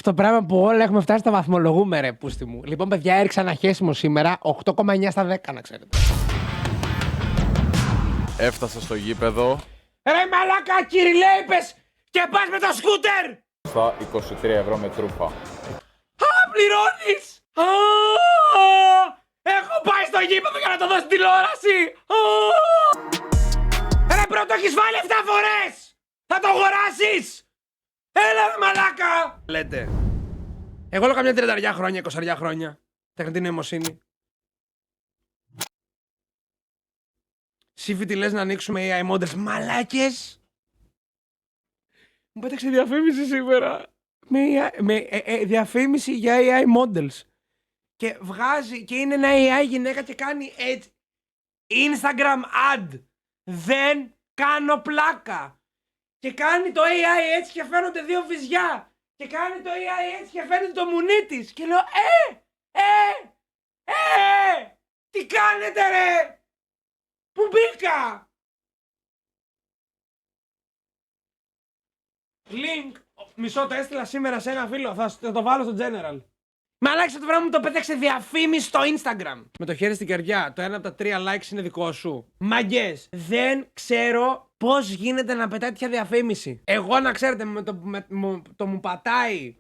αυτό το πράγμα που όλα έχουμε φτάσει, τα βαθμολογούμε, ρε πούστη μου. Λοιπόν, παιδιά, έριξα ένα χέσιμο σήμερα, 8,9 στα 10, να ξέρετε. Έφτασα στο γήπεδο. Ρε μαλάκα, Κυριλέ, είπες και πας με το σκούτερ! Στα 23 ευρώ με τρούφα. Α, πληρώνεις! Έχω πάει στο γήπεδο για να το δω στην τηλεόραση! Ρε πρώτο, έχεις βάλει 7 φορές! Θα το αγοράσεις! Έλα ρε μαλάκα! Λέτε. Εγώ λέω καμιά 30 χρόνια, 20 χρόνια. Τεχνητή νοημοσύνη. Σύφη τι λες να ανοίξουμε AI models. Μαλάκες! Μου πέταξε διαφήμιση σήμερα. Διαφήμιση για AI models. Και βγάζει και είναι ένα AI γυναίκα και κάνει έτσι. Instagram ad. Δεν κάνω πλάκα. Και κάνει το AI έτσι και φαίνονται δύο βυζιά. Και κάνει το AI έτσι και φαίνεται το μουνί της. Και λέω τι κάνετε ρε! Πού μπήκα! Link. Μισό το έστειλα σήμερα σε ένα φίλο. Θα το βάλω στο general. Μαλάξε το πράγμα μου το πέταξε διαφήμιση στο Instagram. Με το χέρι στην καρδιά. Το ένα από τα 3 likes είναι δικό σου. Μαγκές. Δεν ξέρω πώς γίνεται να πετάει τέτοια διαφήμιση. Εγώ να ξέρετε το μου πατάει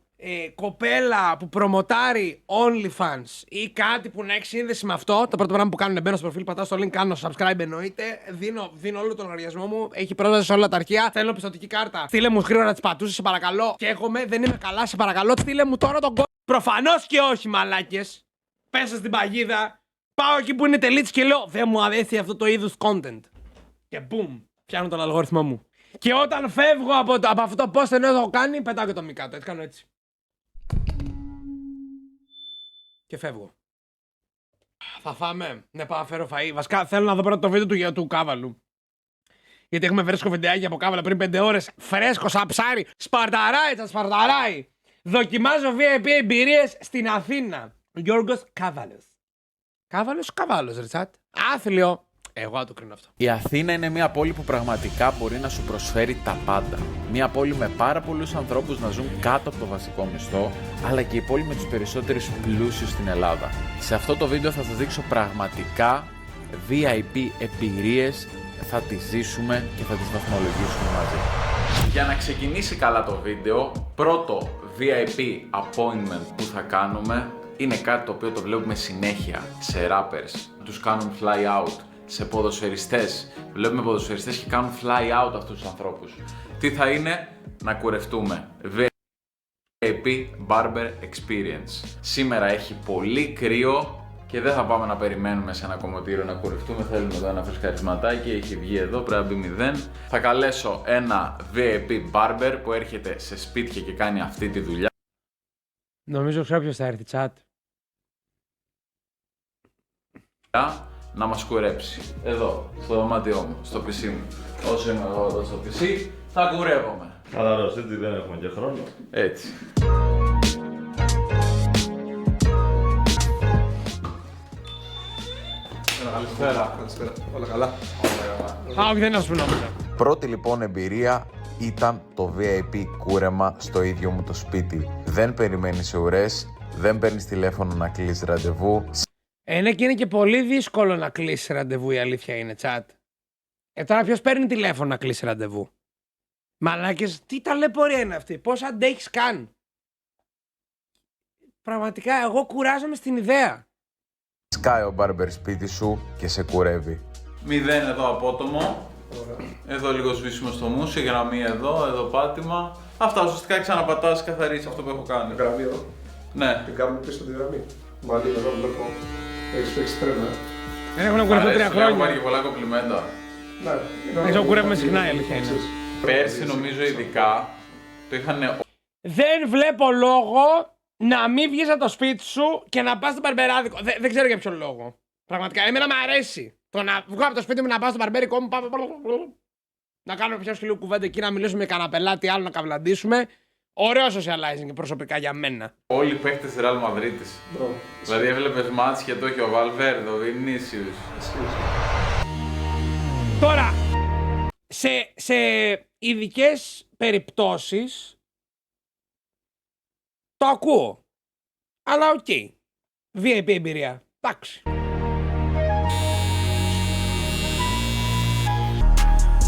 κοπέλα που προμοτάρει OnlyFans ή κάτι που να έχει σύνδεση με αυτό. Το πρώτο πράγμα που κάνω είναι μπαίνω στο προφίλ, πατάω στο link, κάνω subscribe εννοείται. Δίνω όλο τον λογαριασμό μου. Έχει πρόσβαση σε όλα τα αρχεία. Θέλω πιστωτική κάρτα. Στείλε μου γρήγορα τις πατούσες, σε παρακαλώ. Και έχομαι, δεν είμαι καλά, σε παρακαλώ. Στείλε μου τώρα τον κόμμα. Προφανώς και όχι, μαλάκες. Πέσα στην παγίδα. Πάω εκεί που είναι τελίτς και λέω δεν μου αρέσει αυτό το είδους content. Και boom, πιάνω τον αλγόριθμό μου. Και όταν φεύγω από αυτό το post ενώ έχω κάνει, πετάω και το μικάτο. Έτσι κάνω έτσι. Και φεύγω. Θα φάμε. Ναι, πάω να φέρω φαΐ. Βασικά θέλω να δω πρώτα το βίντεο του Κάβαλου. Γιατί έχουμε φρέσκο βιντεάκι από Κάβαλα πριν 5 ώρες. Φρέσκο σαν ψάρι. Σπαρταράει. Δοκιμάζω VIP εμπειρίες στην Αθήνα. Ο Γιώργος Κάβαλος. Κάβαλος, Ριτσάτ. Άθλιο. Εγώ θα το κρίνω αυτό. Η Αθήνα είναι μια πόλη που πραγματικά μπορεί να σου προσφέρει τα πάντα. Μια πόλη με πάρα πολλούς ανθρώπους να ζουν κάτω από το βασικό μισθό, αλλά και η πόλη με τους περισσότερους πλούσιους στην Ελλάδα. Σε αυτό το βίντεο θα σας δείξω πραγματικά VIP εμπειρίες, θα τις ζήσουμε και θα τις βαθμολογήσουμε μαζί. Για να ξεκινήσει καλά το βίντεο, πρώτο VIP appointment που θα κάνουμε είναι κάτι το οποίο το βλέπουμε συνέχεια σε rappers. Τους κάνουν fly out. Σε ποδοσφαιριστές. Βλέπουμε ποδοσφαιριστές και κάνουν fly out αυτούς τους ανθρώπους. Τι θα είναι? Να κουρευτούμε. VIP Barber Experience. Σήμερα έχει πολύ κρύο και δεν θα πάμε να περιμένουμε σε ένα κομμωτήριο να κουρευτούμε. Θέλουμε εδώ ένα φρεσκαρισματάκι. Έχει βγει εδώ, πρέπει να μπει 0. Θα καλέσω ένα VIP Barber που έρχεται σε σπίτια και κάνει αυτή τη δουλειά. Νομίζω ξέρω ποιος θα έρθει, chat. Να μας κουρέψει. Εδώ, στο δωμάτιό μου, στο PC μου. Όσο είμαι εγώ εδώ στο PC, θα κουρεύομαι. Χαλαρός, έτσι δεν έχουμε και χρόνο. Έτσι. Καλησπέρα. Όλα καλά. Όχι, δεν είναι σου νόμιζα. Πρώτη λοιπόν εμπειρία ήταν το VIP κούρεμα στο ίδιο μου το σπίτι. Δεν περιμένεις ουρές, δεν παίρνεις τηλέφωνο να κλείσεις ραντεβού. Ναι, και είναι και πολύ δύσκολο να κλείσει ραντεβού, η αλήθεια είναι, chat. Τώρα ποιος παίρνει τηλέφωνο να κλείσει ραντεβού? Μαλάκες, τι ταλαιπωρία είναι αυτή, πώς αντέχεις καν? Πραγματικά, εγώ κουράζομαι στην ιδέα. Σκάει ο μπάρμπερ σπίτι σου και σε κουρεύει. 0 εδώ απότομο. Εδώ λίγο σβήσιμο στο μουσι, γραμμή εδώ πάτημα. Αυτά ουσιαστικά ξαναπατάς, καθαρίζεις αυτό που έχω κάνει. Γραμμή εδώ. Ναι. Την κάνουμε πίσω τη γραμμή. Μάλλον εδώ βλέπω. Έχεις παίξει τρένα. Δεν έχω να κουρευτώ 3 Έχω χρόνια. πάρει και πολλά κομπλιμέντα. Ναι. Εγώ κουρεύομαι συχνά, η αλήθεια είναι. Πέρσι νομίζω ειδικά το είχαν. Δεν βλέπω λόγο να μην βγεις από το σπίτι σου και να πας στο μπαρμπεράδικο. Δεν ξέρω για ποιο λόγο. Πραγματικά, εμένα μου αρέσει. Το να βγω από το σπίτι μου να πάω στο μπαρμπέρικο μου, να κάνω πια λίγο κουβέντα εκεί, να μιλήσουμε με κανένα πελάτη άλλο, να καβλαντήσουμε. Ωραίο socializing προσωπικά για μένα. Όλοι οι παίκτες Real Madrid. Δηλαδή έβλεπες μάτς και το είχε ο Valverde, ο Vinicius. Τώρα, σε ειδικές περιπτώσεις, Το ακούω. Αλλά οκ. VIP εμπειρία. Εντάξει.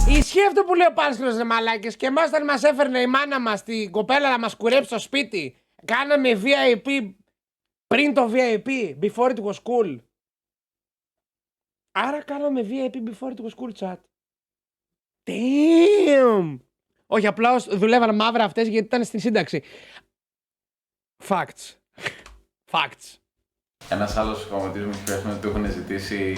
Ισχύει αυτό που λέει ο Πάνσκλος, ρε μαλάκες, και εμάς όταν μας έφερνε η μάνα μας την κοπέλα να μας κουρέψει στο σπίτι, κάναμε VIP πριν το VIP, before it was cool. Άρα κάναμε VIP before it was cool, chat. Damn! Όχι, απλά δουλεύαν μαύρα αυτές γιατί ήταν στην σύνταξη. Facts. Facts. Ένας άλλος κομματής μου έχει πει ότι του έχουν ζητήσει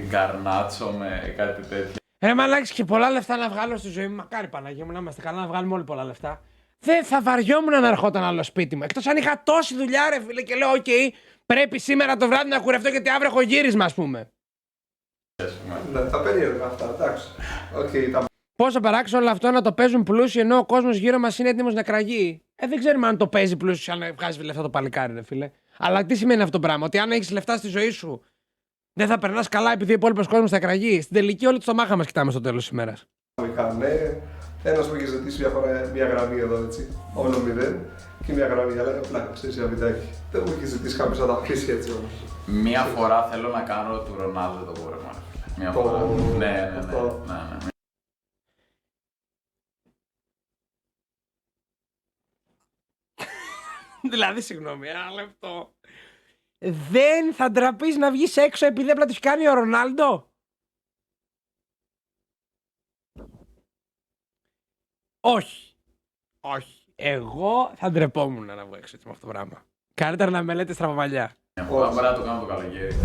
γκαρνάτσο με κάτι τέτοιο. Ρε μαλάκες, και πολλά λεφτά να βγάλω στη ζωή μου. Μακάρι Παναγία μου να είμαστε καλά, να βγάλουμε όλοι πολλά λεφτά. Δεν θα βαριόμουν να ερχόταν άλλο σπίτι μου. Εκτός αν είχα τόση δουλειά, ρε φίλε, και λέω: οκ, πρέπει σήμερα το βράδυ να κουρευτώ γιατί αύριο έχω γύρισμα, ας πούμε. Ναι, τα περίεργα αυτά, εντάξει. Okay, Πόσο παράξενο όλο αυτό να το παίζουν πλούσιοι ενώ ο κόσμος γύρω μας είναι έτοιμος να κραγεί. Δεν ξέρουμε αν το παίζει πλούσιο, αν βγάζει λεφτά το παλικάρι, ρε φίλε. Αλλά τι σημαίνει αυτό το πράγμα? Ότι αν έχεις λεφτά στη ζωή σου, δεν θα περνάς καλά επειδή ο υπόλοιπος κόσμος θα κραγεί. Στην τελική, όλοι το στομάχα μας κοιτάμε στο τέλος της ημέρας. ναι. Ένας μου είχε ζητήσει μια γραμμή εδώ, έτσι. Όλο 0 και μια γραμμή για λέγα πλάκα, ξέρεις, για βιντεάκι. Δεν μου είχε ζητήσει κάποιος να τα αφήσει έτσι όμως. Μία φορά θέλω να κάνω του Ρονάλντο το κόρεμα. Μία φορά. Ναι. Δηλαδή, συγγνώμη, ένα λεπτό. Δεν θα ντραπείς να βγεις έξω επειδή απλά τους κάνει ο Ρονάλντο? Όχι. Όχι. Εγώ θα ντρεπόμουν να βγω έξω έτσι με αυτό το πράγμα. Καλύτερα να με λέτε στραβαμαλιά. Μπορεί να το κάνω το καλοκαίρι.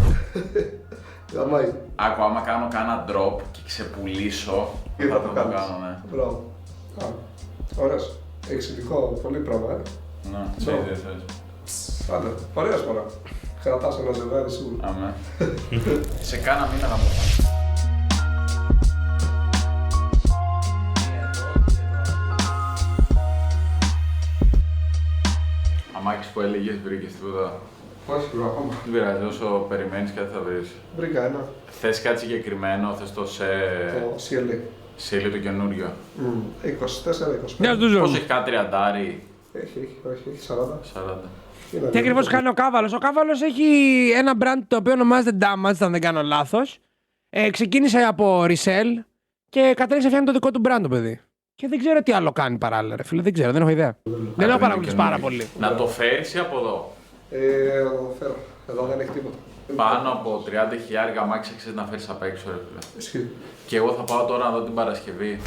Γαμάει. Άκου, άμα κάνω κάνα drop και ξεπουλήσω, θα το κάνω, ναι. Μπράβο. Ωραίος. Έχεις ειδικό πολύ πράγμα, Ναι, έτσι. Άντε, ωραία σπορά. Κρατάς ένα ζευγάρι σίγουρα. Αμέ. Σε κάνα μήνα θα μου πας. Αμάκης που έλεγες, βρήκες τίποτα? Όχι, μπρο, ακόμα. Δεν πειράζει, όσο περιμένεις κάτι θα βρεις. Βρήκα ένα. Θες κάτι συγκεκριμένο, θες το σε... Το CLA. Σίλιο το καινούριο. 24-25. Ναι, του ζω. Πόσο έχει, κάτι τριαντάρι? Έχει 40. 40. Τι ακριβώς κάνει ο Κάβαλος? Ο Κάβαλος έχει ένα brand το οποίο ονομάζεται Damage, αν δεν κάνω λάθος. Ξεκίνησε από resell και κατέληξε φτιάχνει το δικό του brand το παιδί. Και δεν ξέρω τι άλλο κάνει παράλληλα, ρε φίλε. Δεν ξέρω, δεν έχω ιδέα. Δεν έχω παρακολουθήσει πάρα πολύ. Να το φέρεις ή από εδώ? Θα το φέρω. Εδώ δεν έχει τίποτα. Πάνω από 30.000 αμάξι ξέρεις να φέρεις απ' έξω, ρε φίλε. Ισχύει. Και εγώ θα πάω τώρα να δω την Παρασκευή.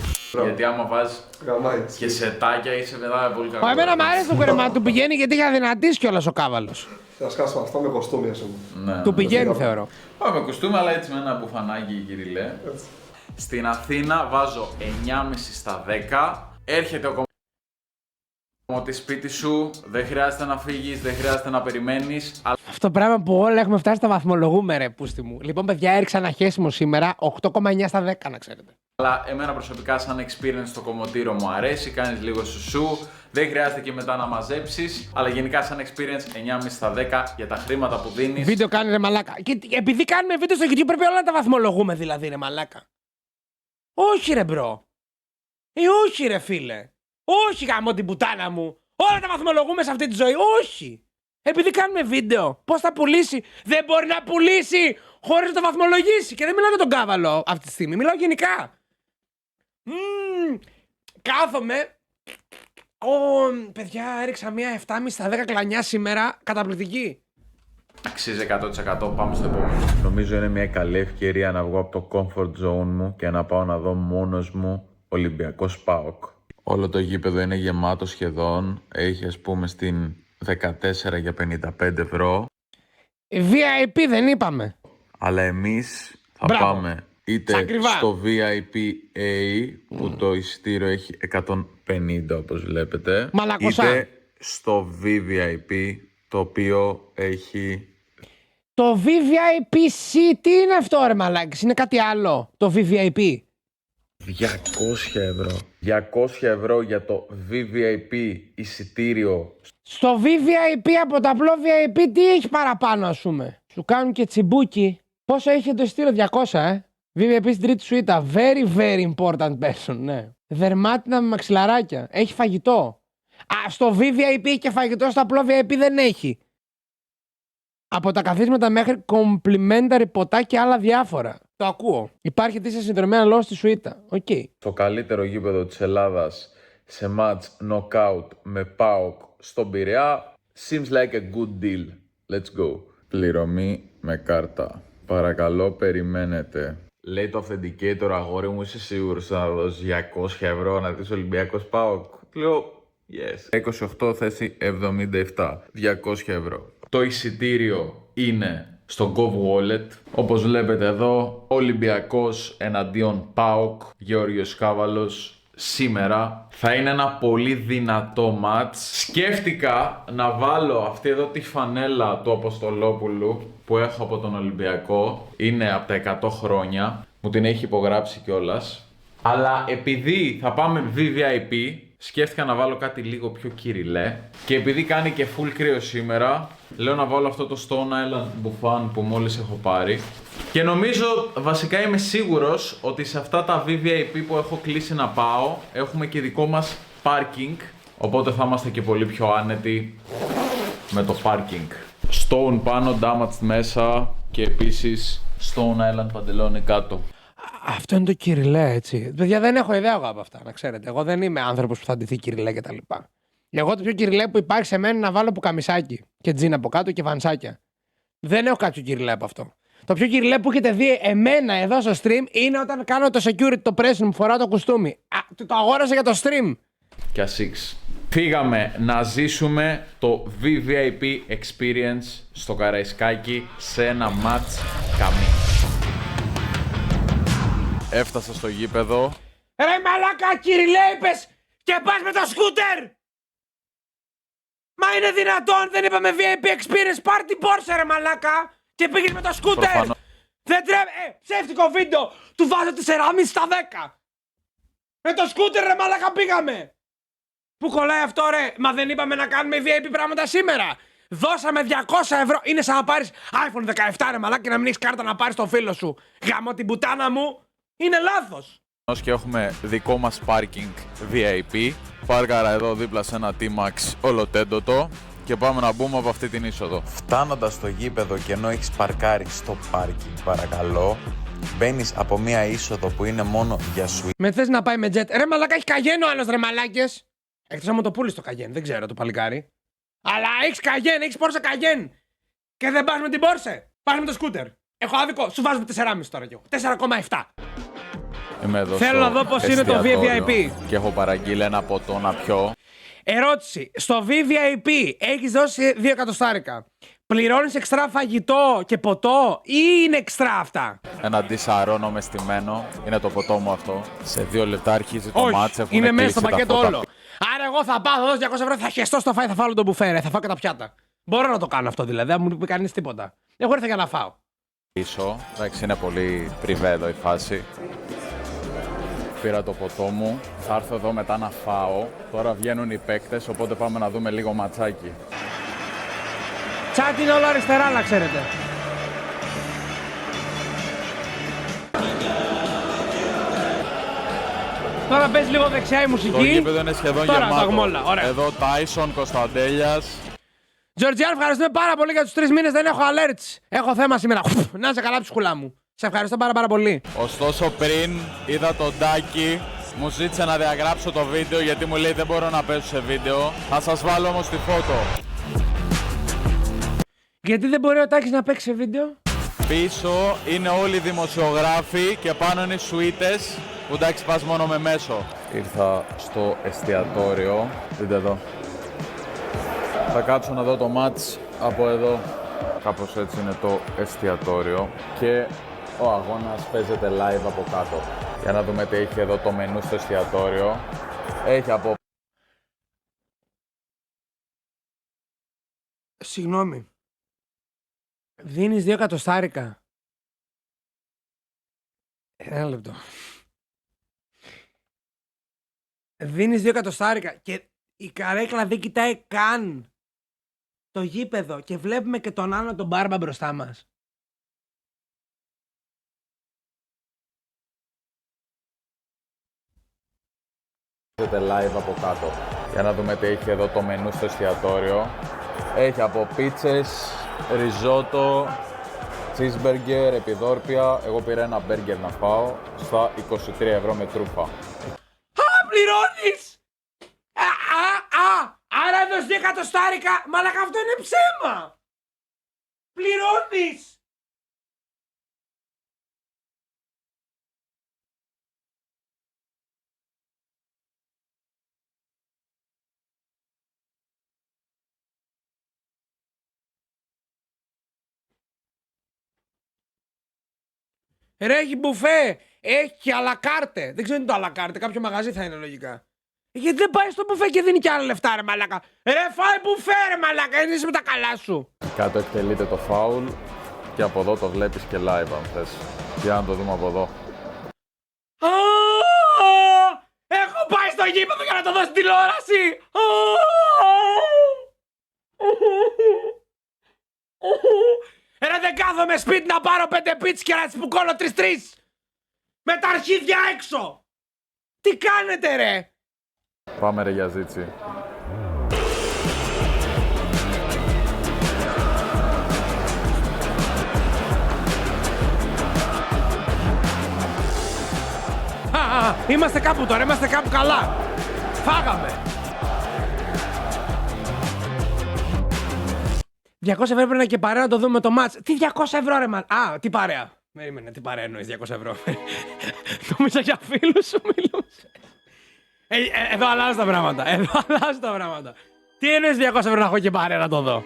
Γιατί άμα βάζεις Γαμάει. και σετάκια είσαι μετά πολύ κακό. Εμένα μου αρέσει το κουρεμά του πηγαίνει γιατί είχε αδυνατήσει κιόλας ο Κάβαλος. Θα σκάσω αυτό με κοστούμι, ας πούμε. Ναι. Του πηγαίνει, θεωρώ. Πάμε κοστούμι, αλλά έτσι με ένα μπουφανάκι, Κυριλέ. Έτσι. Στην Αθήνα βάζω 9,5 στα 10. Έρχεται ο κομμωτής σπίτι σου, δεν χρειάζεται να φύγεις, δεν χρειάζεται να περιμένεις. Αυτό πράγμα που όλα έχουμε φτάσει τα βαθμολογούμε, ρε πούστη μου. Λοιπόν, παιδιά, έριξα ένα χέσιμο σήμερα 8,9 στα 10, να ξέρετε. Αλλά εμένα προσωπικά σαν experience το κομμωτήριο μου αρέσει, κάνεις λίγο σουσού, δεν χρειάζεται και μετά να μαζέψεις. Αλλά γενικά σαν experience 9,5 στα 10 για τα χρήματα που δίνεις. Βίντεο κάνει ρε μαλάκα. Και επειδή κάνουμε βίντεο στο YouTube πρέπει όλα να τα βαθμολογούμε δηλαδή, ρε μαλάκα. Όχι ρε μπρο. Όχι ρε φίλε. Όχι γαμώ την πουτάνα μου. Όλα τα βαθμολογούμε σε αυτή τη ζωή. Όχι. Επειδή κάνουμε βίντεο. Πώς θα πουλήσει? Δεν μπορεί να πουλήσει χωρίς να το βαθμολογήσει. Και δεν μιλάω για τον Κάβαλο αυτή τη στιγμή. Μιλάω γενικά. Κάθομαι. Παιδιά, έριξα μία 7,5 στα 10 κλανιά σήμερα. Καταπληκτική. Αξίζει 100%. Πάμε στο επόμενο. Νομίζω είναι μια καλή ευκαιρία να βγω από το comfort zone μου και να πάω να δω μόνος μου Ολυμπιακός ΠΑΟΚ. Όλο το γήπεδο είναι γεμάτο σχεδόν. Έχει ας πούμε στην 14 για 55 ευρώ. VIP δεν είπαμε. Αλλά εμείς θα Μπράβο. πάμε είτε Ακριβά. στο VIP A που το εισιτήριο έχει 150 όπως βλέπετε. Μαλακωσά. Είτε στο VVIP το οποίο έχει... Το VVIP-C τι είναι αυτό ρε μαλάκες? Είναι κάτι άλλο το VVIP? 200 ευρώ. 200 ευρώ για το VVIP εισιτήριο. Στο VVIP από το απλό VIP τι έχει παραπάνω ας πούμε? Σου κάνουν και τσιμπούκι. Πόσο έχει το εισιτήριο? 200 VVIP στην τρίτη σουίτα. Very very important person, ναι. Δερμάτινα με μαξιλαράκια. Έχει φαγητό. Στο VVIP έχει και φαγητό, στο απλό VIP δεν έχει. Από τα καθίσματα μέχρι complimentary ποτά και άλλα διάφορα. Το ακούω. Υπάρχει τη συνδρομένα λόγω στη σουίτα. Οκ. Το καλύτερο γήπεδο της Ελλάδας σε μάτς knockout με ΠΑΟΚ στον Πειραιά. Seems like a good deal. Let's go. Πληρωμή με κάρτα. Παρακαλώ περιμένετε. Λέει το authenticator, αγόρι μου, είσαι σίγουρος να δώσεις 200 ευρώ να δεις Ολυμπιακός ΠΑΟΚ? Λέω yes. 28 θέση 77. 200 ευρώ. Το εισιτήριο είναι στο Gov Wallet. Όπως βλέπετε εδώ, Ολυμπιακός εναντίον ΠΑΟΚ, Γεώργιος Κάβαλος. Σήμερα θα είναι ένα πολύ δυνατό μάτς. Σκέφτηκα να βάλω αυτή εδώ τη φανέλα του Αποστολόπουλου που έχω από τον Ολυμπιακό. Είναι από τα 100 χρόνια. Μου την έχει υπογράψει κιόλας. Αλλά επειδή θα πάμε VVIP, σκέφτηκα να βάλω κάτι λίγο πιο κυριλέ. Και επειδή κάνει και full κρύο σήμερα, λέω να βάλω αυτό το Stone Island μπουφάν που μόλις έχω πάρει. Και νομίζω, βασικά είμαι σίγουρος, ότι σε αυτά τα VVIP που έχω κλείσει να πάω, έχουμε και δικό μας parking. Οπότε θα είμαστε και πολύ πιο άνετοι με το parking. Stone πάνω, damaged μέσα και επίσης Stone Island παντελόνι κάτω. Αυτό είναι το κυριλέ, έτσι. Παιδιά, δεν έχω ιδέα εγώ από αυτά, να ξέρετε. Εγώ δεν είμαι άνθρωπος που θα ντυθεί κυριλέ κτλ. Εγώ το πιο κυριλέ που υπάρχει σε μένα είναι να βάλω πουκαμισάκι και τζίνα από κάτω και βανσάκια. Δεν έχω κάποιο κυριλέ από αυτό. Το πιο κυριλέ που έχετε δει εμένα εδώ στο stream είναι όταν κάνω το security, το pressing μου, φοράω το κουστούμι. Το αγόρασα για το stream. Και ασίξ. Φύγαμε να ζήσουμε το VVIP experience στο Καραϊσκάκι σε ένα match καμί. Έφτασα στο γήπεδο. Ρε μαλάκα, κυριλέ είπες και πας με το σκούτερ! Μα είναι δυνατόν, δεν είπαμε VIP experience, πάρ' την Porsche ρε μαλάκα και πήγες με το σκούτερ! Προφανώς. Δεν τρέπε, ψεύτικο βίντεο, του βάζω 4,5 στα 10! Με το σκούτερ ρε μαλάκα πήγαμε! Πού κολλάει αυτό ρε, μα δεν είπαμε να κάνουμε VIP πράγματα σήμερα! Δώσαμε 200 ευρώ, είναι σαν να πάρεις iPhone 17 ρε μαλάκα και να μην έχεις κάρτα να πάρεις το φίλο σου. Γαμώ την πουτάνα μου, είναι λάθος! Και έχουμε δικό μας parking VIP. Πάρκαρα εδώ δίπλα σε ένα T-Max ολοτέντοτο και πάμε να μπούμε από αυτή την είσοδο. Φτάνοντας στο γήπεδο και ενώ έχεις παρκάρει στο πάρκινγκ, παρακαλώ, μπαίνεις από μία είσοδο που είναι μόνο για σου. Με θες να πάει με jet. Ρε μαλάκα, έχει καγέν ο άλλος ρε μαλάκες. Εκτός άμα το πούλεις το καγέν, δεν ξέρω το παλικάρι. Αλλά έχεις καγέν, έχεις Porsche καγέν. Και δεν πας με την Porsche. Πας με το σκούτερ. Έχω άδικο, σου βάζω 4,5 τώρα κι εγώ. 4,7. Είμαι εδώ Θέλω στο να δω πώς είναι το εστιατόριο VVIP. και έχω παραγγείλει ένα ποτό να πιω. Ερώτηση. Στο VVIP έχεις δώσει 2 εκατοστάρικα. Πληρώνεις εξτρά φαγητό και ποτό ή είναι εξτρά αυτά? Ένα ντισαρόνο με στημένο. Είναι το ποτό μου αυτό. Σε 2 λεπτά αρχίζει το μάτς. Όχι, είναι μέσα στο πακέτο όλο. Άρα εγώ θα πάω, θα δώσω 200 ευρώ, θα χεστώ στο φάι, θα φάω τον μπουφέ, θα φάω και τα πιάτα. Μπορώ να το κάνω αυτό δηλαδή, δεν μου πει κανείς τίποτα. Εγώ ήρθα για να φάω. Πίσω. Εντάξει, είναι πολύ πριβέ εδώ η φάση. Πήρα το ποτό μου. Θα έρθω εδώ μετά να φάω. Τώρα βγαίνουν οι παίκτες, οπότε πάμε να δούμε λίγο ματσάκι. Τσάτι είναι όλο αριστερά, να ξέρετε. Τώρα παίζει λίγο δεξιά η μουσική. Το γήπεδο είναι σχεδόν Τώρα γεμάτο. τα έχουμε όλα, ωραία. Εδώ Τάισον, Κωνσταντέλιας. Τζορτζιάν, ευχαριστούμε πάρα πολύ για τους 3 μήνες. Δεν έχω alerts. Έχω θέμα σήμερα. Να είσαι καλά, ψυχουλά μου. Σε ευχαριστώ πάρα πολύ. Ωστόσο πριν είδα τον Τάκη, μου ζήτησε να διαγράψω το βίντεο γιατί μου λέει δεν μπορώ να παίζω σε βίντεο. Θα σας βάλω όμως τη φώτο. Γιατί δεν μπορεί ο Τάκης να παίξει σε βίντεο? Πίσω είναι όλοι οι δημοσιογράφοι και πάνω είναι οι σουίτες που εντάξει πας μόνο με μέσο. Ήρθα στο εστιατόριο, δείτε εδώ. Θα κάτσω να δω το μάτς από εδώ. Κάπως έτσι είναι το εστιατόριο και ο αγώνας παίζεται live από κάτω. Για να δούμε τι έχει εδώ το μενού στο εστιατόριο. Έχει από... Συγγνώμη. Δίνεις 2 εκατοστάρικα. Ένα λεπτό. Δίνεις 2 εκατοστάρικα και η καρέκλα δεν κοιτάει καν το γήπεδο και βλέπουμε και τον Άνω τον Μπάρμπα μπροστά μας. Παίζεται live από κάτω. Για να δούμε τι έχει εδώ το μενού στο εστιατόριο. Έχει από πίτσες, ριζότο, cheeseburger, επιδόρπια. Εγώ πήρα ένα μπέργκερ να φάω στα 23 ευρώ με τρούφα. Α, πληρώνεις! Άρα έδωσε 2 εκατοστάρικα. Μαλάκα, αυτό είναι ψέμα! Πληρώνεις! Ρε, έχει μπουφέ! Έχει αλακάρτε! Δεν ξέρω τι είναι το αλακάρτε, κάποιο μαγαζί θα είναι λογικά. Γιατί δεν πάει στο μπουφέ και δίνει κι άλλα λεφτά, ρε μαλάκα. Ρε, φάει μπουφέ, ρε μαλάκα, είσαι με τα καλά σου. Κάτω εκτελείται το φάουλ και από εδώ το βλέπεις και live αν θες. Για να το δούμε από εδώ. Έχω πάει στο γήπεδο για να το δω στην τηλεόραση! Ρε, δεν κάθομαι σπίτι να πάρω 5 πίτσες και να τις πουκώνω 3-3! Με τα αρχίδια έξω! Τι κάνετε, ρε! Πάμε ρε για ζήτσι. Είμαστε κάπου τώρα, είμαστε κάπου καλά. Φάγαμε. 200 ευρώ πρέπει να και παρέα να το δούμε το μάτς. Τι 200 ευρώ ρε τι παρέα. Περίμενε, τι παρέα εννοείς 200 ευρώ. Νόμιζα για φίλους σου μιλούσε. Εδώ αλλάζουν τα πράγματα, εδώ αλλάζουν τα πράγματα. Τι εννοείς 200 ευρώ να έχω και παρέα να το δω.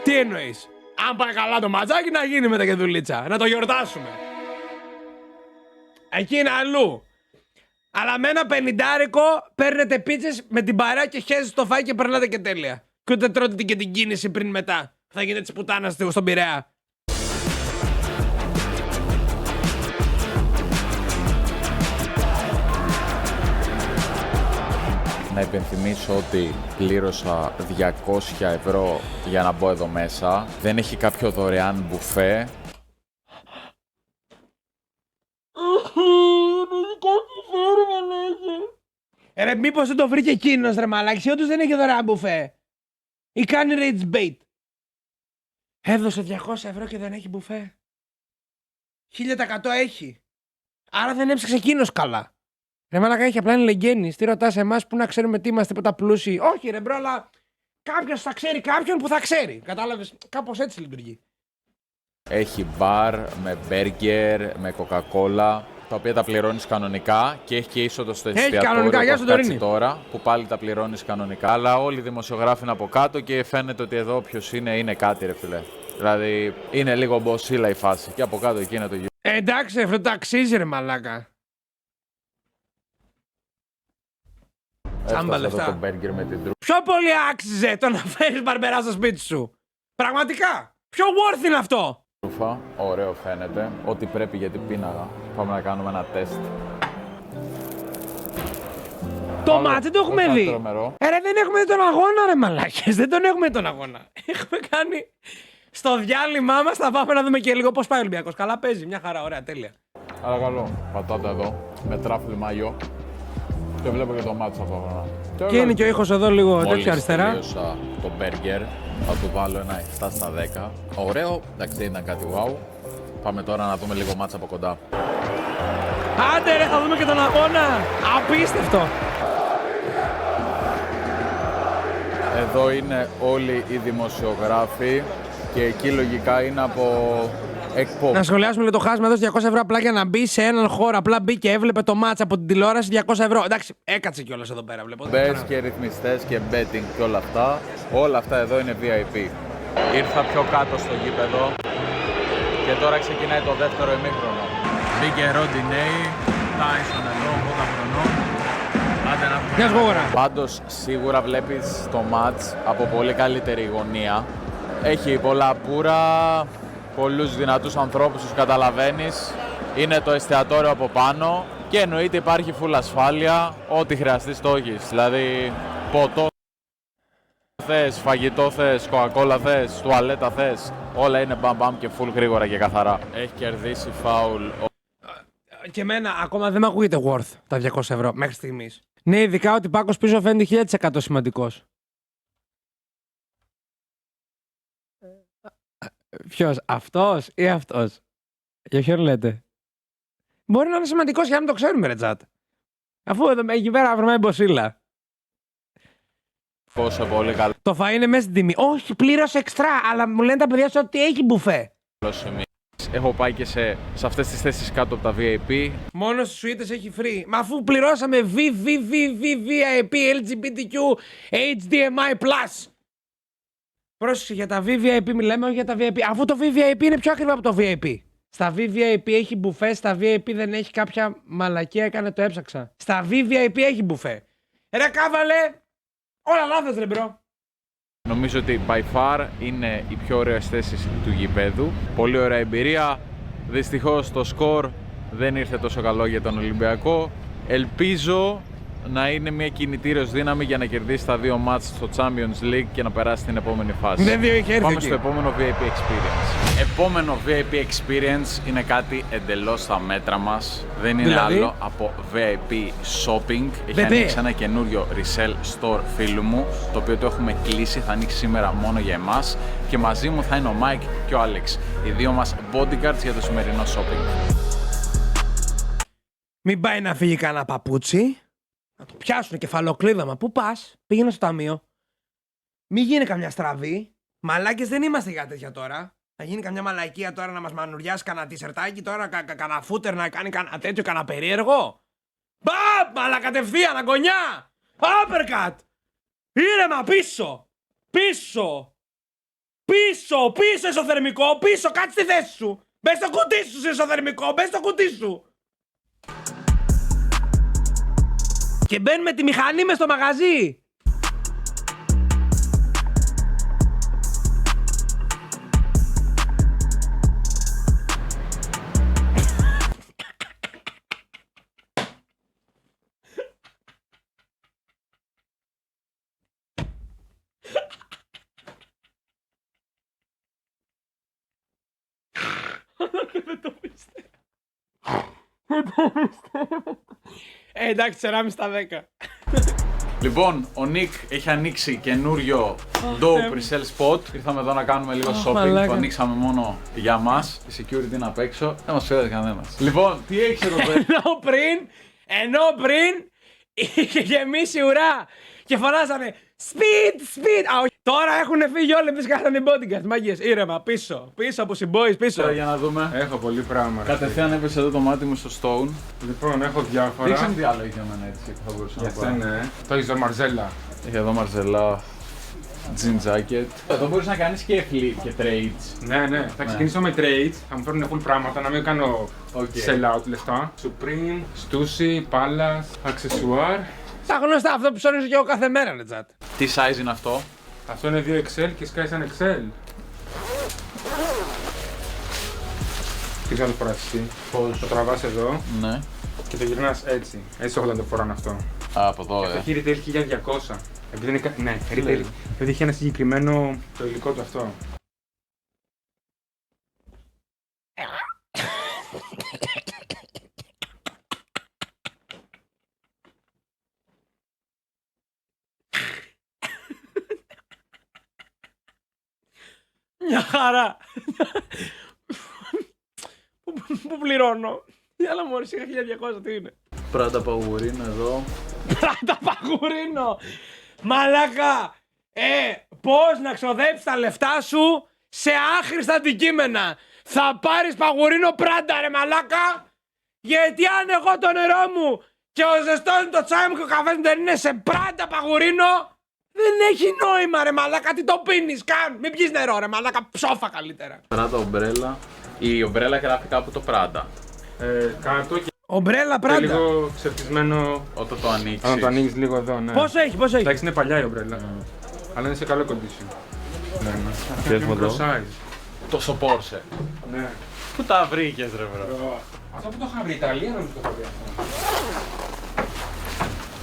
Τι εννοείς. Αν πάει καλά το ματσάκι να γίνει μετά και δουλίτσα. Να το γιορτάσουμε. Εκεί είναι αλλού. Αλλά με ένα 50 παίρνετε πίτσες με την παρέα και χέζεις το φάει και περνάτε και τέλεια. Και ούτε τρώτε και την κίνηση πριν μετά. Θα γίνετε της πουτάνας στον Πειραιά. Να υπενθυμίσω ότι πλήρωσα 200 ευρώ για να μπω εδώ μέσα. Δεν έχει κάποιο δωρεάν μπουφέ. Ρε, μήπως δεν το βρήκε εκείνος ρε μαλάκι, όντως δεν έχει δωρεάν μπουφέ. Ή κάνει rage bait. Έδωσε 200 ευρώ και δεν έχει μπουφέ. 1100 έχει. Άρα δεν έψαξε εκείνος καλά. Ρε μαλάκα, έχει απλά είναι λεγγένης. Τι ρωτάς εμάς που να ξέρουμε τι είμαστε ποτά πλούσιοι. Όχι ρε μπρο, αλλά κάποιος θα ξέρει κάποιον που θα ξέρει. Κατάλαβες, κάπως έτσι λειτουργεί. Έχει μπαρ με μπέργκερ, με κοκακόλα, τα οποία τα πληρώνεις κανονικά και έχει και είσοδο στο εστιατόριο κανονικά, που γεια έχει σου, κάτσει Τωρίνη. τώρα, που πάλι τα πληρώνεις κανονικά. Αλλά όλοι οι δημοσιογράφοι είναι από κάτω και φαίνεται ότι εδώ ποιος είναι κάτι ρε φίλε. Δηλαδή είναι λίγο μποσίλα η φάση και από κάτω εκεί είναι το γιο. Εντάξει, αυτό το αξίζει ρε μαλάκα. Τσάμπα Έφτασε εδώ λεφτά. το μπέργκερ με την τρούφα. Πιο πολύ άξιζε το να φέρεις μπαρμπερά στο σπίτι σου. Πραγματικά. Πιο worth είναι αυτό. Ωραίο φαίνεται. Ό,τι πρέπει γιατί πίναγα. Πάμε να κάνουμε ένα τεστ. Το μάτι δεν το έχουμε όχι δει. τρομερό. Ρε, δεν έχουμε δει τον αγώνα ρε μαλάκες. Δεν τον έχουμε τον αγώνα. Έχουμε κάνει στο διάλειμμά μας, θα πάμε να δούμε και λίγο πώς πάει ο Ολυμπιακός. Καλά παίζει, μια χαρά, ωραία, τέλεια. Αλλά καλό. Πατάτα εδώ με τράφλι μαγιό. Και βλέπω και το μάτι αυτό. Και είναι και ο ήχος εδώ λίγο Μόλις τέτοιο αριστερά. τελείωσα το μπέργκερ, θα του βάλω ένα 7 στα 10. Ωραίο, εντάξει δεν ήταν κάτι wow. Πάμε τώρα να δούμε λίγο μάτσα από κοντά. Άντε ρε, θα δούμε και τον αγώνα. Απίστευτο. Εδώ είναι όλοι οι δημοσιογράφοι και εκεί λογικά είναι από εκπομπή. Να σχολιάσουμε λίγο το χάσμα εδώ 200 ευρώ απλά για να μπει σε έναν χώρο. Απλά μπήκε, έβλεπε το μάτς από την τηλεόραση 200 ευρώ. Εντάξει, έκατσε κιόλας εδώ πέρα, βλέπω. Μπες και ρυθμιστές και betting και όλα αυτά. Όλα αυτά εδώ είναι VIP. Ήρθα πιο κάτω στο γήπεδο και τώρα ξεκινάει το δεύτερο ημίχρονο. Μπήκε Ροντινέι, Τάισον εδώ, 80 χρονών. Άντε να Γεια σου, Γόγορα. Πάντως σίγουρα βλέπεις το μάτς από πολύ καλύτερη γωνία. Έχει πολλά πουρα, πολλούς δυνατούς ανθρώπους, τους καταλαβαίνεις. Είναι το εστιατόριο από πάνω και εννοείται υπάρχει full ασφάλεια, ό,τι χρειαστείς το έχεις. Δηλαδή ποτό θες, φαγητό θες, κοκακόλα θες, τουαλέτα θες, όλα είναι μπαμ μπαμ και full γρήγορα και καθαρά. Έχει κερδίσει φάουλ. Και εμένα ακόμα δεν με ακούγεται worth τα 200 ευρώ μέχρι στιγμής. Ναι, ειδικά ότι Πάκος πίσω φαίνεται 1000% σημαντικός. Ποιος, αυτός ή αυτός? Για ποιον λέτε? Μπορεί να είναι σημαντικός για να μην το ξέρουμε, ρε τσάτ. Αφού εδώ εκεί πέρα βρούμε εμποσίλα. Πόσο πολύ καλό Το φαΐ είναι μέσα στην τιμή. Όχι, πλήρωσε εξτρά, αλλά μου λένε τα παιδιά σου ότι έχει μπουφέ. σημείο. Έχω πάει και σε αυτές τις θέσεις κάτω από τα VIP. Μόνο στις σουίτες έχει free. Μα αφού πληρώσαμε VIP, LGBTQ, HDMI+. Πρόσεξε, για τα VVIP μιλάμε, όχι για τα VIP. Αφού το VVIP είναι πιο ακριβό από το VIP. Στα VVIP έχει μπουφέ, στα VIP δεν έχει. Κάποια μαλακία έκανε, το έψαξα. Στα VVIP έχει μπουφέ. Ρε κάβαλε, όλα λάθος ρε μπρο. Νομίζω ότι by far είναι οι πιο ωραίες θέσεις του γηπέδου. Πολύ ωραία εμπειρία. Δυστυχώς το σκορ δεν ήρθε τόσο καλό για τον Ολυμπιακό. Ελπίζω να είναι μια κινητήριος δύναμη για να κερδίσει τα 2 μάτς στο Champions League και να περάσει στην επόμενη φάση. Δεν δύο είχε έρθει Πάμε εκεί. στο επόμενο VIP Experience. Επόμενο VIP Experience είναι κάτι εντελώς στα μέτρα μας. Δεν είναι Δηλαδή? άλλο από VIP Shopping. Έχει Μπεμπέ. ανοίξει ένα καινούριο resell store φίλου μου, το οποίο το έχουμε κλείσει, θα ανοίξει σήμερα μόνο για εμάς. Και μαζί μου θα είναι ο Mike και ο Alex, οι δύο μας bodyguards για το σημερινό shopping. Μην πάει να φύγει κανένα παπούτσι. Να το πιάσουν κεφαλοκλείδαμα. Πού πας? Πήγαινε στο ταμείο. Μην γίνει καμιά στραβή. Μαλάκες δεν είμαστε για τέτοια τώρα. Θα γίνει καμιά μαλακία τώρα να μας μανουριάσει κανένα τισερτάκι τώρα, κανένα φούτερ να κάνει κανένα τέτοιο, κανένα περίεργο. Μπαμ! Αλλά κατευθείαν, αγωνιά! Uppercut! Ήρεμα, πίσω! Πίσω! Πίσω! Πίσω ισοθερμικό! Πίσω! Κάτσε στη θέση σου! Μπες στο κουτί σου, ισοθερμικό! Μπες στο κουτί σου! Και μπαίνουμε τη μηχανή μες στο μαγαζί! Δεν το πιστεύω. Εντάξει, 4,5 στα 10. Λοιπόν, ο Νίκ έχει ανοίξει καινούριο Dope Resell Spot. Ήρθαμε εδώ να κάνουμε λίγο shopping. μαλάκα. Το ανοίξαμε μόνο για μας. Η security είναι απ' έξω. Δεν μας φέρει κανένας. Λοιπόν, τι έχεις εδώ πέρα? Ενώ πριν είχε γεμίσει ουρά και φωνάζανε Speed! Α, όχι. Τώρα έχουν φύγει όλοι, εμείς κάνανε bodyguard. Μάγκες, ήρεμα, πίσω. Πίσω από συμπόεις, πίσω. Τώρα για να δούμε. Έχω πολύ πράγμα. Κατευθείαν έπεσε εδώ το μάτι μου στο Stone. Λοιπόν, έχω διάφορα. Δείξε μου τι άλλο έχει για μένα έτσι που θα μπορούσα Για να πάω. σένα, το έχεις Μαρζέλα. Έχει εδώ Μαρζελά, jean jacket. Εδώ μπορείς να κάνεις και flip και trades. Ναι. Θα ξεκινήσω με trades. Θα μου φέρουν full πράγματα, να μην κάνω Okay. sell out λεφτά. Supreme, Stussy, Palace, Accessoire. Τα γνωστά, αυτό που ψώνεις και εγώ κάθε μέρα, ρε τσάτ. Τι size είναι αυτό? Αυτό είναι 2XL και σκάει σαν XL. Τι θα το φοράς εσύ? Πώς? Το τραβάς εδώ Ναι. και το γυρνάς έτσι. Έτσι έχω να το φοράνε αυτό. Α, από εδώ, Το έχει retail 1200. Επειδή είναι, ναι, retail. Επειδή έχει ένα συγκεκριμένο το υλικό του αυτό. Μια χαρά. Πού πληρώνω? Έλα μόλις είχα 1200, τι είναι? Πράτα παγουρίνο εδώ. Πράτα παγουρίνο! Μαλάκα! Πώς να ξοδέψεις τα λεφτά σου σε άχρηστα αντικείμενα. Θα πάρεις παγουρίνο Πράντα, ρε μαλάκα! Γιατί αν εγώ το νερό μου και ο ζεστός μου, το τσάι μου και ο καφές μου δεν είναι σε Πράντα παγουρίνο, δεν έχει νόημα, ρε μαλάκα. Τι το πίνεις καν? Μην πιεις νερό, ρε μαλάκα. Ψόφα καλύτερα. Πράτα ομπρέλα. Η ομπρέλα γράφει κάπου το Πράντα. Κάτω και Ομπρέλα Πράντα. λίγο ξεφτισμένο. Όταν το ανοίξεις. Αν το ανοίγεις λίγο εδώ, ναι. Πόσο έχει, πόσο έχει? Εντάξει, είναι παλιά η ομπρέλα. Αλλά είναι σε καλό condition. Ναι. Πες Είναι μου μικρό εδώ. size. Τόσο Porsche. Ναι. Πού τα βρήκες ρε βρω? Αυτό που το είχα βρει, Ιταλία νομίζω το είχα βρει αυτό.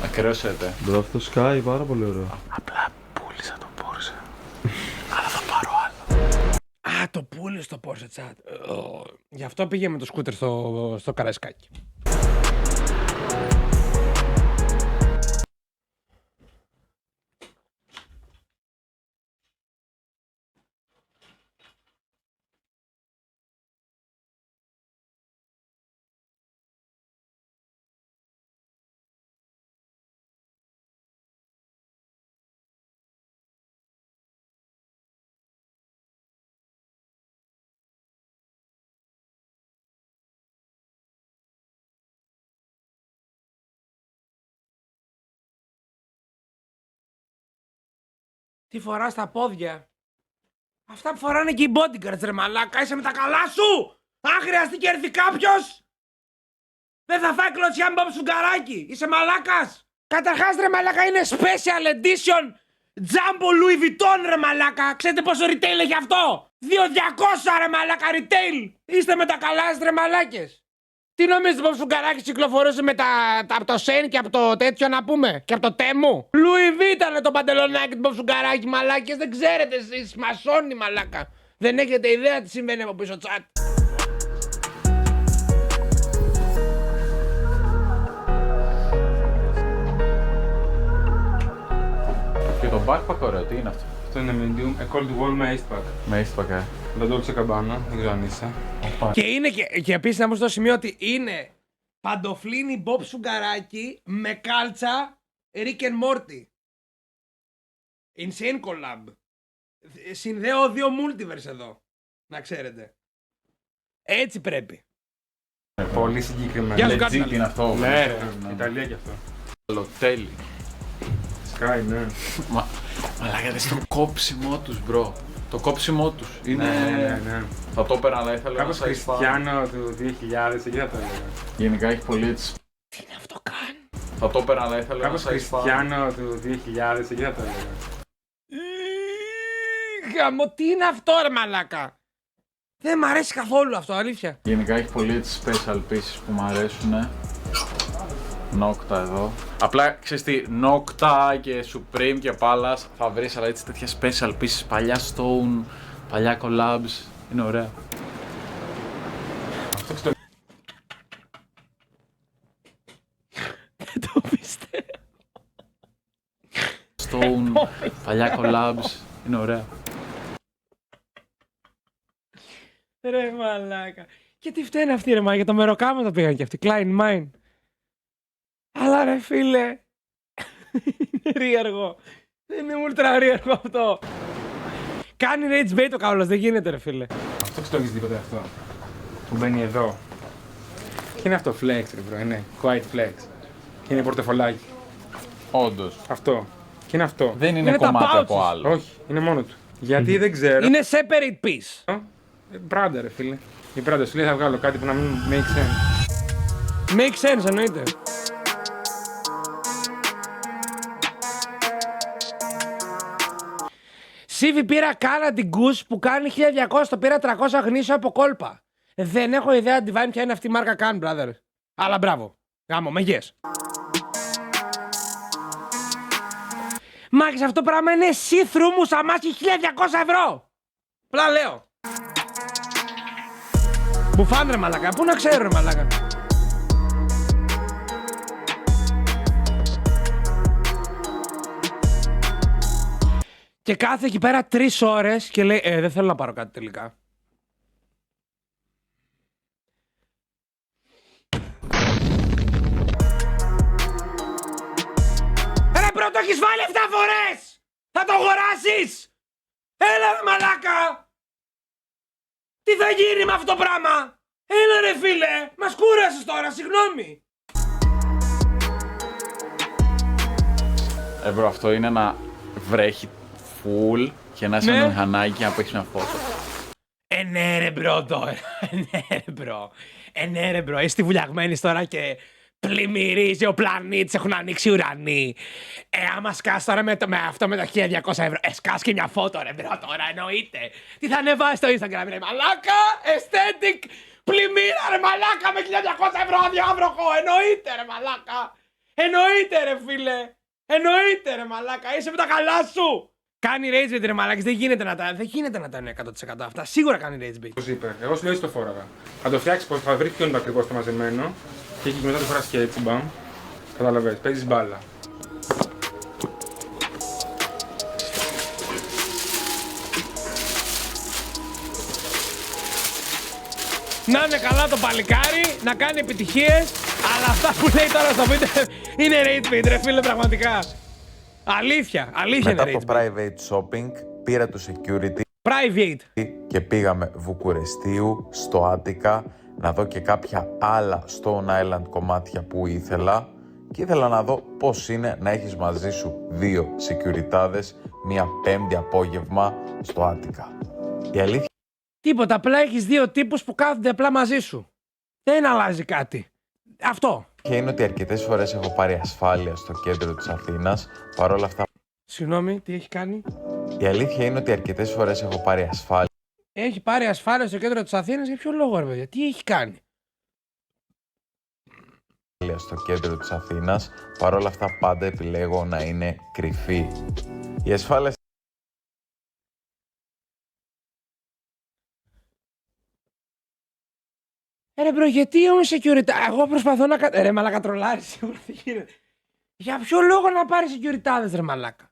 Ακραιώσετε. Μπρο, αυτό σκάει πάρα πολύ ωραίο. Απλά πούλησα το Porsche. Αλλά θα πάρω άλλο. Α, το πούλησε το Porsche chat. Γι' αυτό πήγε με το σκούτερ στο Καραϊσκάκι. Τι φορά στα πόδια. Αυτά που φοράνε και οι bodyguards, ρε μαλάκα. Είσαι με τα καλά σου. Αν χρειαστεί και έρθει κάποιος, δεν θα φάει κλωτσιά με Μπομπ Σουγκαράκι. Είσαι μαλάκας. Καταρχάς, ρε μαλάκα, είναι special edition Jumbo Louis Vuitton, ρε μαλάκα. Ξέρετε πόσο retail έχει αυτό? 2.200, ρε μαλάκα, retail. Είστε με τα καλά σας, ρε μαλάκες. Τι νομίζετε πως ο Σουγκαράκης κυκλοφορούσε με από το Σέν και από το τέτοιο, να πούμε, και από το Τέμου? Louis V ήταν το παντελονάκι του Σουγκαράκη, μαλάκες. Δεν ξέρετε εσείς, μασόνι, μαλάκα. Δεν έχετε ιδέα τι συμβαίνει από πίσω τσάτ. Και το backpack ωραίο, τι είναι αυτό? Αυτό είναι medium, a cold wall με ace-pack. Με ace-pack, Δεν το Dolce Gabbana, δεν ξέρω αν είσαι. Και είναι και επίσης να πω στο σημείο ότι είναι παντοφλίνι Bob Σουγκαράκη με κάλτσα Rick and Morty. Insane collab. Συνδέω δύο multiverse εδώ. Να ξέρετε. Έτσι πρέπει. Πολύ συγκεκριμένο. Γεια σου, Legit Κάτσα. είναι αυτό. Ναι, ρε, Ιταλία κι αυτό. Λοτέλη. Sky, ναι. Μαλάκα, δες το κόψιμό τους, μπρο. Το κόψιμό τους. Είναι... Ναι. Θα το έπαιρνα, αλλά ήθελα Κάπως να size fan. Χριστιανό του 2000, εκεί θα το έλεγα. Γενικά έχει πολύ έτσι. Τι είναι αυτό καν? Θα το έπαιρνα, αλλά ήθελα να Κάπως size fan. Χριστιανό του 2000, εκεί θα το έλεγα. Γαμώ, τι είναι αυτό, ρε μαλάκα? Δεν μ' αρέσει καθόλου αυτό, αλήθεια. Γενικά έχει πολύ έτσι special pieces που μου αρέσουνε. Νόκτα εδώ. Απλά ξέρεις τι, Νόκτα και Supreme και Palace θα βρεις, αλλά έτσι τέτοια special pieces, παλιά Stone, παλιά collabs, είναι ωραία. Δεν το πιστεύω. Stone, παλιά collabs, είναι ωραία. Ρε μαλάκα. Και τι φταίνε αυτοί, ρε μαλάκα, για το μεροκάμα το πήγαν και αυτοί, Klein Mine. Αλλά ρε φίλε, είναι ρίαργο. Δεν είναι ultra ρίαργο αυτό. Κάνει rage bait ο καόλος, δεν γίνεται ρε φίλε. Αυτό το έχεις τίποτε αυτό. Που μπαίνει εδώ. Και είναι αυτό, flex ρε bro, είναι quiet flex. Και είναι πορτοφολάκι. Όντως. Αυτό. Και είναι αυτό. Δεν είναι Είναι τα κομμάτι pouches. από άλλο. Όχι, είναι μόνο του. Γιατί δεν ξέρω. Είναι separate piece. Prada ρε φίλε. Η Prada σου λέει θα βγάλω κάτι που να μην make sense. Make sense εννοείται. Σίβι πήρα Candy Goose που κάνει 1200, το πήρα 300 γνήσιο από κόλπα. Δεν έχω ιδέα Divine ποια είναι αυτή η μάρκα καν, brother. Αλλά μπράβο. Γάμο, μεγές. Μάκης, αυτό το πράγμα είναι see-through μουσαμάκι 1200 ευρώ. Απλά λέω. Μπουφάν ρε μαλάκα, πού να ξέρω ρε μαλάκα. Και κάθε εκεί πέρα 3 ώρες και λέει δεν θέλω να πάρω κάτι τελικά. Ρε πρώτο έχεις βάλει 7 φορές! Θα το αγοράσεις! Έλα ρε μαλάκα! Τι θα γίνει με αυτό το πράγμα! Έλα ρε φίλε! Μας κούρασες τώρα, συγγνώμη! Μπρο, αυτό είναι να βρέχει full και να είσαι Ναι. με μηχανάκι και να παίξεις μια φώτο. Ναι ρε μπρο τώρα, ναι ρε μπρο. Ναι ρε μπρο, είστε βουλιαγμένοι τώρα και πλημμυρίζει ο πλανήτης, έχουν ανοίξει ουρανοί. Άμα σκάς τώρα με αυτό με τα 1200 ευρώ, σκάς και μια φώτο ρε μπρο τώρα, εννοείται. Τι θα ανεβάσει στο Instagram ρε μαλάκα, aesthetic, πλημμύρα ρε μαλάκα με 1200 ευρώ αδιάβροχο, εννοείται ρε μαλάκα. Εννοείται ρε φίλε, εννοείται ρε μαλάκα, είσαι με τα καλά σου. Κάνει rage bait ρε μαλάκες, δεν γίνεται να τα είναι 100% αυτά. Σίγουρα κάνει rage bait. Πώς είπε, εγώ σου λέω έτσι το φόραγα. Θα το φτιάξεις πως θα βρει ποιο είναι το ακριβώς το μαζεμένο. Και εκεί μετά το φοράς και έτσι μπαμ. Καταλαβαίνεις, παίζεις μπάλα. Να είναι καλά το παλικάρι, να κάνει επιτυχίες. Αλλά αυτά που λέει τώρα στο βίντεο είναι rage bait ρε φίλε πραγματικά. Αλήθεια Μετά είναι από rage bait. private shopping πήρα το security Private. και πήγαμε Βουκουρεστίου στο Άττικα να δω και κάποια άλλα Stone Island κομμάτια που ήθελα και ήθελα να δω πώς είναι να έχεις μαζί σου δύο σεκιουριτάδες μια Πέμπτη απόγευμα στο Άττικα. Η αλήθεια Τίποτα, απλά έχεις δύο τύπους που κάθονται απλά μαζί σου. Δεν αλλάζει κάτι. Αυτό. είναι ότι αρκετές φορές έχω πάρει ασφάλεια στο κέντρο της Αθήνας, παρόλα αυτά. Συγγνώμη, τι έχει κάνει? Η αλήθεια είναι ότι αρκετές φορές έχω πάρει ασφάλεια Έχει πάρει ασφάλεια στο κέντρο της Αθήνας, για ποιο λόγο, ρε παιδιά, τι έχει κάνει? στο κέντρο της Αθήνας, παρόλα αυτά πάντα επιλέγω να είναι κρυφή. Η ασφάλεια Ρε μπρο, γιατί όμως security? Εγώ προσπαθώ να ρε μαλάκα, τρολάρεις σίγουρα, δεν γίνεται. Για ποιο λόγο να πάρει securityάδες, ρε μαλάκα?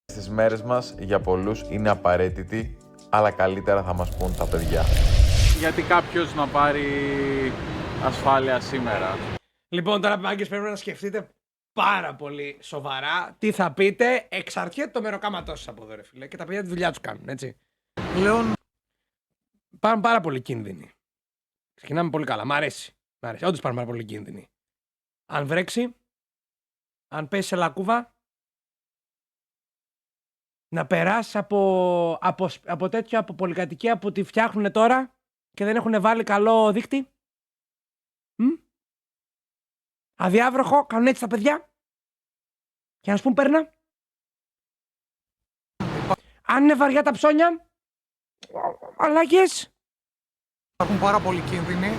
στις μέρες μας για πολλούς είναι απαραίτητη, αλλά καλύτερα θα μας πούν τα παιδιά. Γιατί κάποιος να πάρει ασφάλεια σήμερα? Λοιπόν, τώρα μάγκες πρέπει να σκεφτείτε πάρα πολύ σοβαρά τι θα πείτε. Εξαρτιέται το μεροκάματός σας από εδώ, ρε φίλε. Και τα παιδιά τη δουλειά τους κάνουν, έτσι. Λέω. Πάνε πάρα πολύ κίνδυνοι. Ξεκινάμε πολύ καλά. Μ' αρέσει. Όντως πάνε πάρα πολύ κίνδυνοι. Αν βρέξει, αν πέσει σε λακκούβα, να περάσει από τέτοιο, από πολυκατοικία που τη φτιάχνουν τώρα και δεν έχουν βάλει καλό δίκτυ. Αδιάβροχο, κάνουν έτσι τα παιδιά. Και να σου πούν παίρνα. Αν είναι βαριά τα ψώνια, αλλαγές. Υπάρχουν πάρα πολλοί κίνδυνοι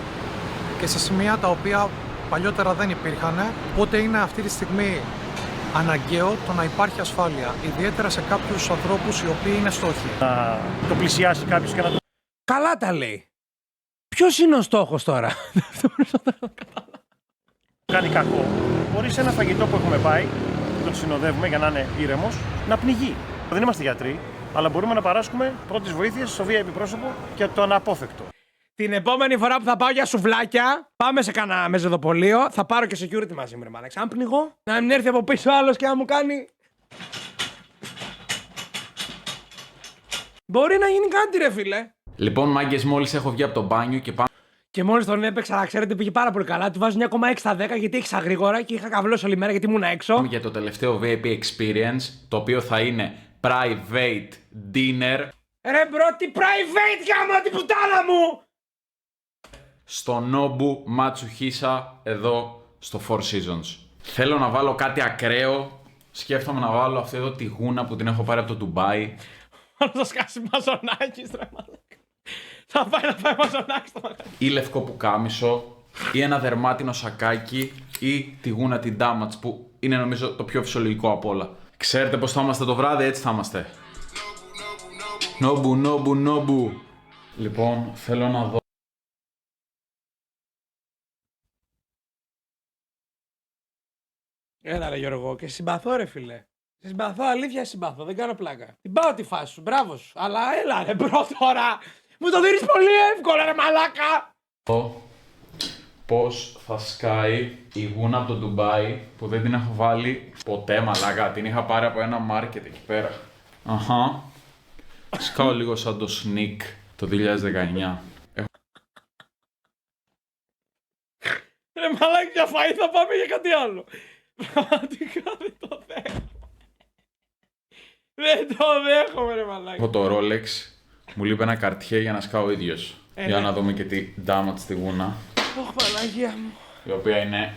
και σε σημεία τα οποία παλιότερα δεν υπήρχαν, οπότε είναι αυτή τη στιγμή αναγκαίο το να υπάρχει ασφάλεια, ιδιαίτερα σε κάποιους ανθρώπους οι οποίοι είναι στόχοι. Να το πλησιάσει κάποιος και να το Καλά τα λέει. Ποιος είναι ο στόχος τώρα? κάνει κακό. Μπορεί σε ένα φαγητό που έχουμε πάει, τον συνοδεύουμε για να είναι ήρεμος, να πνιγεί. Δεν είμαστε γιατροί, αλλά μπορούμε να παράσχουμε πρώτες βοήθειες στο VIP πρόσωπο και το αναπόφευκτο. Την επόμενη φορά που θα πάω για σουβλάκια, πάμε σε κανένα μεζοδοπολείο, θα πάρω και security μαζί μου, ρε μάλαξ. Αν πνιγώ, να μην έρθει από πίσω άλλος και να μου κάνει. Μπορεί να γίνει κάτι, ρε φίλε. Λοιπόν, μάγκες, μόλις έχω βγει από το μπάνιο και πάμε Και μόλις τον έπαιξα, να ξέρετε, πήγε πάρα πολύ καλά. Του βάζω 9,6 στα 10 γιατί έχισα γρήγορα και είχα καβλώσει όλη μέρα γιατί ήμουν έξω. για το τελευταίο VIP experience, το οποίο θα είναι private dinner Ρε μπρο, τι private γάμο την πουτάνα μου! στο Nobu Matsuhisa εδώ στο Four Seasons. Θέλω να βάλω κάτι ακραίο. Σκέφτομαι να βάλω αυτή εδώ τη γούνα που την έχω πάρει από το Ντουμπάι. Θα το σκάσει μαζονάκι, ρε μαλάκα. Θα πάει να πάει μαζονάκι στο μαγαζί. Ή λευκό πουκάμισο, ή ένα δερμάτινο σακάκι, ή τη γούνα την Damatch που είναι νομίζω το πιο φυσιολογικό από όλα. Ξέρετε πως θα είμαστε το βράδυ, έτσι θα είμαστε. Nobu, Nobu, Nobu. Λοιπόν, θέλω να δω. Έλα ρε Γιώργο, και συμπαθώ ρε φίλε. Συμπαθώ, αλήθεια συμπαθώ, δεν κάνω πλάκα. Την πάω τη φάση σου, μπράβο σου. Αλλά έλα ρε μπρο τώρα. Μου το δίνεις πολύ εύκολα ρε μαλάκα. Πώς θα σκάει η γούνα από το Ντουμπάι που δεν την έχω βάλει ποτέ μαλάκα. Την είχα πάρει από ένα μάρκετ εκεί πέρα. Αχα. Σκάω λίγο σαν το Sneak το 2019. Ρε μαλάκα, για φαΐ θα πάμε για κάτι άλλο. Πραγματικά δεν το δέχομαι. Δεν το δέχομαι ρε μαλάκα. Έχω το Rolex. Μου λείπει ένα καρτιέ για να σκάω ο ίδιος. Για να δούμε και τη Damatch στη γούνα. Ωχ Παναγία μου. Η οποία είναι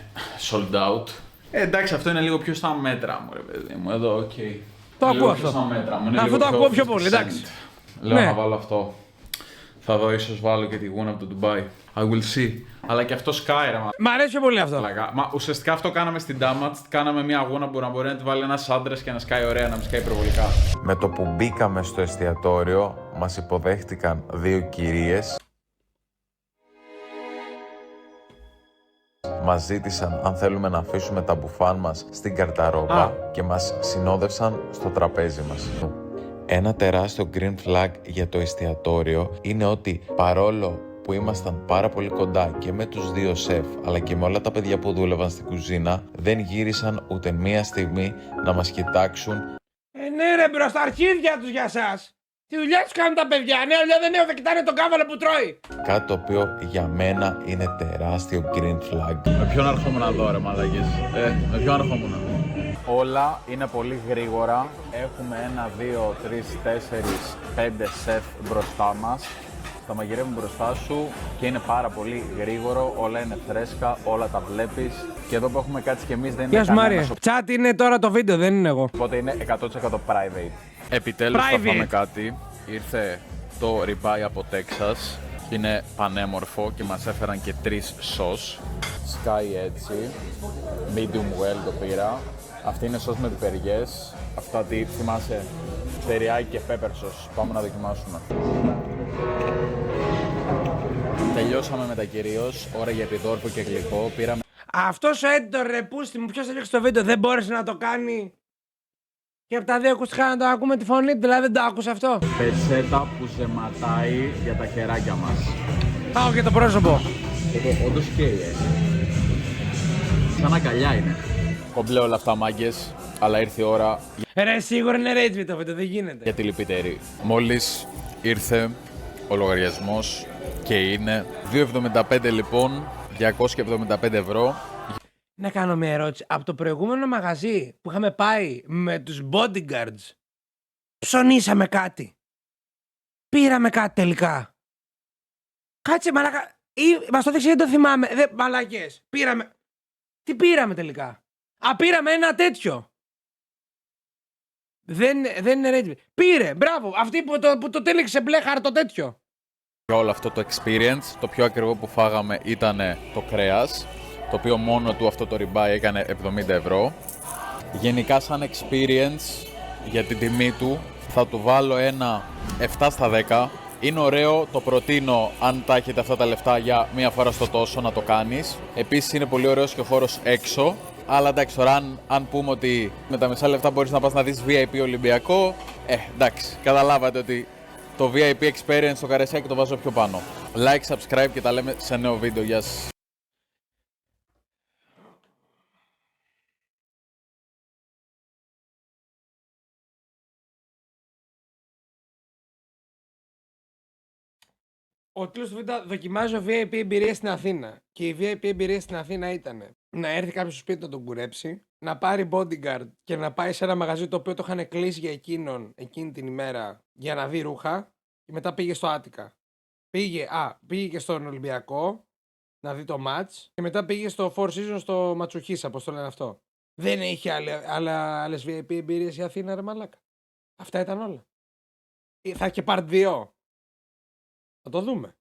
sold out. Εντάξει, αυτό είναι λίγο πιο στα μέτρα μου ρε παιδί μου. Εδώ, οκ. Το ακούω Λίγο αυτό. πιο στα μέτρα μου. Είναι Αυτό λίγο το ακούω πιο πολύ, 50 εντάξει. cent. Λέω Ναι. να βάλω αυτό. Θα δω, ίσως βάλω και τη γούνα από το Dubai. I will see. Αλλά και αυτό σκάει ρε Μ' αρέσει πιο πολύ αυτό. μαλάκα. Μα ουσιαστικά αυτό κάναμε στην Damatch. Κάναμε μια γούνα που να μπορεί να τη βάλει ένας άντρας και να σκάει ωραία, να μην σκάει υπερβολικά. Με το που μπήκαμε στο εστιατόριο, μας υποδέχτηκαν δύο κυρίες. Μας ζήτησαν αν θέλουμε να αφήσουμε τα μπουφάν μας στην καρταρόμπα και μας συνόδευσαν στο τραπέζι μας. Ένα τεράστιο green flag για το εστιατόριο είναι ότι παρόλο που ήμασταν πάρα πολύ κοντά και με τους δύο σεφ αλλά και με όλα τα παιδιά που δούλευαν στην κουζίνα, δεν γύρισαν ούτε μία στιγμή να μας κοιτάξουν. Ναι ρε μπρο, στα αρχίδια τους για σας. Τη δουλειά τους κάνουν τα παιδιά. Ναι, αλλά δεν θα κοιτάνε τον κάβαλο που τρώει. Κάτι το οποίο για μένα είναι τεράστιο green flag. Με ποιον αρχόμουν να δω ρε μαλακές. Με ποιον αρχόμουν. Όλα είναι πολύ γρήγορα. Έχουμε 1, 2, 3, 4, 5 σεφ μπροστά μας. Τα μαγειρεύουν μπροστά σου και είναι πάρα πολύ γρήγορο. Όλα είναι φρέσκα, όλα τα βλέπεις. Και εδώ που έχουμε κάτσει κι εμείς δεν είναι Γεια σου Μάρια. κανένας. Τσάτ είναι τώρα το βίντεο, δεν είναι εγώ. Οπότε είναι 100% private. Επιτέλους θα Private. φάμε κάτι. Ήρθε το ribeye από Τέξας. Είναι πανέμορφο και μας έφεραν και 3 σος. Σκάει έτσι. Medium well το πήρα. Αυτή είναι σος με πιπεριές. Αυτά τι θυμάσαι, τεριάκι και pepper sauce. Πάμε να δοκιμάσουμε. Τελειώσαμε με τα κυρίως. Ώρα για επιδόρπο και γλυκό. Πήραμε Αυτός ο editor ρε πούστη μου, ποιος έδειξε το βίντεο, δεν μπόρεσε να το κάνει. Και από τα δύο ακουστικά να το ακούμε τη φωνή του, δηλαδή δεν το άκουσε αυτό. πετσέτα που ζεματάει για τα χεράκια μας. Πάω και το πρόσωπο. Όντως καίει, σαν αγκαλιά είναι. Κομπλέ όλα αυτά μάγκες, αλλά ήρθε η ώρα Ρε σίγουρα είναι rage το βίντεο, δεν γίνεται. για τη λυπητερή. Μόλις ήρθε ο λογαριασμός και είναι 2,75 λοιπόν, 275 ευρώ. Να κάνω μια ερώτηση. Από το προηγούμενο μαγαζί που είχαμε πάει με τους bodyguards, ψωνίσαμε κάτι. Πήραμε κάτι τελικά. Κάτσε μαλάκα. Μας το δείξε, δεν το θυμάμαι. Μαλάκες. Πήραμε. Τι πήραμε τελικά. Πήραμε ένα τέτοιο. Δεν είναι ready. Πήρε, μπράβο. Αυτή που το τέλεξε μπλε χαρτο τέτοιο. Για όλο αυτό το experience, το πιο ακριβό που φάγαμε ήταν το κρέας, το οποίο μόνο του αυτό το ribeye έκανε 70 ευρώ. Γενικά σαν experience, για την τιμή του, θα του βάλω ένα 7 στα 10. Είναι ωραίο, το προτείνω αν τα έχετε αυτά τα λεφτά για μία φορά στο τόσο να το κάνεις. Επίσης είναι πολύ ωραίος και ο χώρος έξω. Αλλά εντάξει, τώρα αν πούμε ότι με τα μισά λεφτά μπορείς να πας να δεις VIP Ολυμπιακό, εντάξει, καταλάβατε ότι το VIP experience στο Καρεσάκι το βάζω πιο πάνω. Like, subscribe και τα λέμε σε νέο βίντεο. Γεια σας. Ο τίτλος του βίντεο δοκιμάζω VIP εμπειρία στην Αθήνα. Και η VIP εμπειρία στην Αθήνα ήταν να έρθει κάποιος στο σπίτι να τον κουρέψει, να πάρει bodyguard και να πάει σε ένα μαγαζί το οποίο το είχαν κλείσει για εκείνη την ημέρα για να δει ρούχα. Και μετά πήγε στο Άτικα. Πήγε και στον Ολυμπιακό να δει το match. Και μετά πήγε στο Four Seasons στο Ματσουχίσα, όπως το λένε αυτό. Δεν είχε άλλες VIP εμπειρίες η Αθήνα, ρε μαλάκα. Αυτά ήταν όλα. Θα έχει και part 2. Θα το δούμε.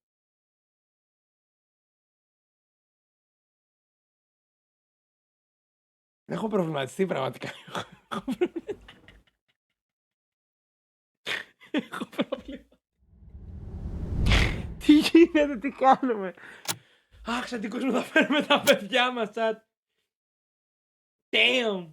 Έχω προβληματιστεί πραγματικά. Έχω πρόβλημα. Τι γίνεται, τι κάνουμε. Αχ, σαν τι κόσμο θα φέρουμε τα παιδιά μας, chat. Damn.